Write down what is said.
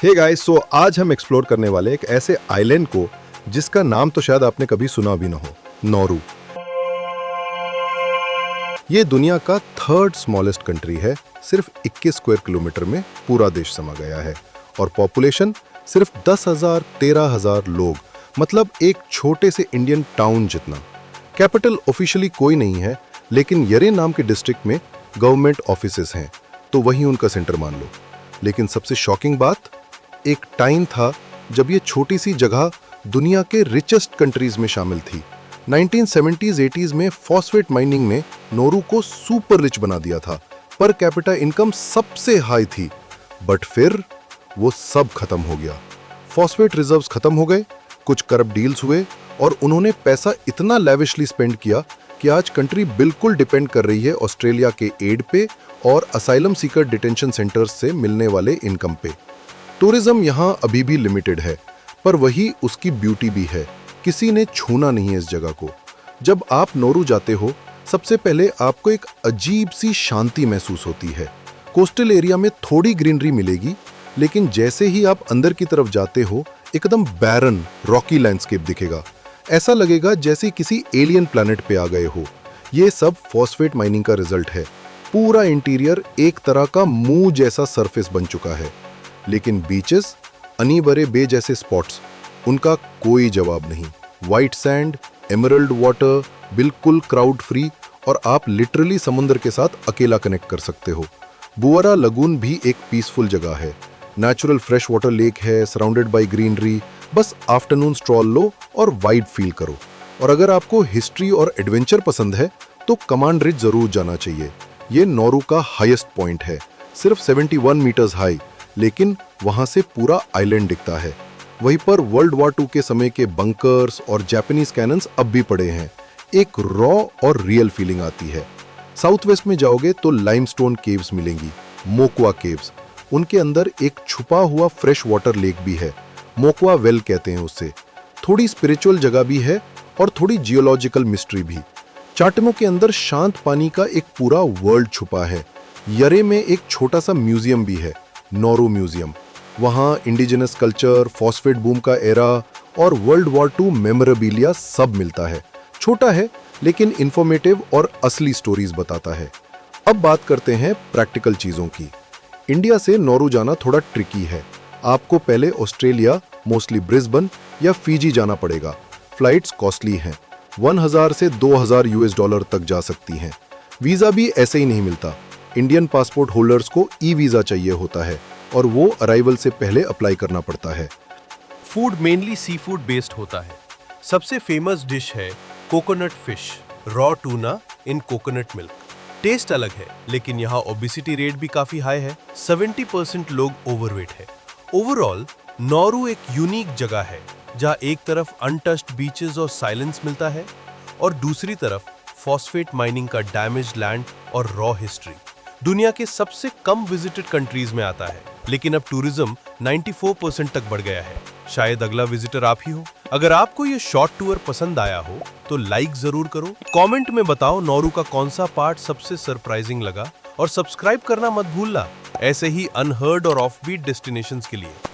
Hey guys, सो आज हम explore करने वाले एक ऐसे आइलैंड को जिसका नाम तो शायद आपने कभी सुना भी ना हो, नौरू। ये दुनिया का थर्ड स्मॉलेस्ट कंट्री है। सिर्फ 21 स्क्वायर किलोमीटर में पूरा देश समा गया है और पॉपुलेशन सिर्फ 10,000 13,000 लोग, मतलब एक छोटे से इंडियन टाउन जितना। कैपिटल ऑफिशियली कोई नहीं है, लेकिन यरे नाम के डिस्ट्रिक्ट में गवर्नमेंट ऑफिसेस हैं, तो वही उनका सेंटर मान लो। लेकिन सबसे शॉकिंग बात, एक टाइम था जब ये छोटी सी जगह दुनिया के रिचेस्ट कंट्रीज में शामिल थी। 1970s-80s में फॉस्फेट माइनिंग ने नौरू को सुपर रिच बना दिया था, पर कैपिटा इनकम सबसे हाई थी। बट फिर वो सब खत्म हो गया। फॉस्फेट रिजर्व्स खत्म हो गए, कुछ करप्ट डील्स हुए और उन्होंने पैसा इतना लेविशली स्पेंड किया कि आज कंट्री बिल्कुल डिपेंड कर रही है ऑस्ट्रेलिया के एड पे और असाइलम सीकर डिटेंशन सेंटर्स से मिलने वाले इनकम पे। टूरिज्म यहाँ अभी भी लिमिटेड है, पर वही उसकी ब्यूटी भी है। किसी ने छूना नहीं है इस जगह को। जब आप नौरू जाते हो, सबसे पहले आपको एक अजीब सी शांति महसूस होती है। कोस्टल एरिया में थोड़ी ग्रीनरी मिलेगी, लेकिन जैसे ही आप अंदर की तरफ जाते हो, एकदम बैरन रॉकी लैंडस्केप दिखेगा। ऐसा लगेगा जैसे किसी एलियन प्लैनेट पे आ गए हो। ये सब फॉस्फेट माइनिंग का रिजल्ट है। पूरा इंटीरियर एक तरह का मुंह जैसा सरफेस बन चुका है। लेकिन बीचेस, अनीबरे बे जैसे स्पॉट्स, उनका कोई जवाब नहीं। वाइट सैंड, एमरल्ड वाटर, बिल्कुल क्राउड फ्री, और आप लिटरली समुद्र के साथ अकेला कनेक्ट कर सकते हो। बुअरा लगून भी एक पीसफुल जगह है। नेचुरल फ्रेश वाटर लेक है, सराउंडेड बाय ग्रीनरी। बस आफ्टरनून स्ट्रॉल लो और वाइब फील करो। और अगर आपको हिस्ट्री और एडवेंचर पसंद है, तो कमांड रिज जरूर जाना चाहिए। ये नौरू का हाईएस्ट पॉइंट है, सिर्फ 71 मीटर्स हाई, लेकिन वहां से पूरा आइलैंड दिखता है। वहीं पर वर्ल्ड वॉर 2 के समय के बंकर्स और जापानीज कैनन्स अब भी पड़े हैं। एक रॉ और रियल फीलिंग आती है। साउथ वेस्ट में जाओगे तो लाइमस्टोन केव्स मिलेंगी, मोकवा केव्स। उनके अंदर एक छुपा हुआ फ्रेश वाटर लेक भी है, मोकवा वेल कहते हैं उससे। थोड़ी स्पिरिचुअल जगह भी है और थोड़ी जियोलॉजिकल मिस्ट्री भी। चाटमो के अंदर शांत पानी का एक पूरा वर्ल्ड छुपा है। यरे में एक छोटा सा म्यूजियम भी है, नौरू म्यूजियम। वहाँ इंडिजिनस कल्चर, फॉस्फेट बूम का एरा और वर्ल्ड वॉर 2 मेमोरेबिलिया सब मिलता है। छोटा है, लेकिन इंफॉर्मेटिव और असली स्टोरीज बताता है। अब बात करते हैं प्रैक्टिकल चीजों की। इंडिया से नौरू जाना थोड़ा ट्रिकी है। आपको पहले ऑस्ट्रेलिया, मोस्टली ब्रिस्बन या फीजी जाना पड़ेगा। फ्लाइट्स कॉस्टली हैं, 1000 से 2000 यूएस डॉलर तक जा सकती हैं। वीजा भी ऐसे ही नहीं मिलता। इंडियन पासपोर्ट होल्डर्स को ई वीजा चाहिए होता है और वो अराइवल से पहले अप्लाई करना पड़ता है। Food mainly sea food based होता है। सबसे फेमस डिश है coconut fish, raw tuna in coconut milk. Taste अलग है, लेकिन यहाँ ओबेसिटी रेट भी काफी हाई है। 70% लोग ओवरवेट है। ओवरऑल नौरू एक यूनिक जगह है, जहाँ एक तरफ अनटच्ड बीचेस और साइलेंस मिलता है और दूसरी तरफ फॉस्फेट माइनिंग का डैमेज्ड लैंड और रॉ हिस्ट्री। दुनिया के सबसे कम विजिटेड कंट्रीज में आता है, लेकिन अब टूरिज्म 94% तक बढ़ गया है। शायद अगला विजिटर आप ही हो। अगर आपको ये शॉर्ट टूर पसंद आया हो तो लाइक जरूर करो। कमेंट में बताओ नौरू का कौन सा पार्ट सबसे सरप्राइजिंग लगा, और सब्सक्राइब करना मत भूलना ऐसे ही अनहर्ड और ऑफबीट डेस्टिनेशंस के लिए।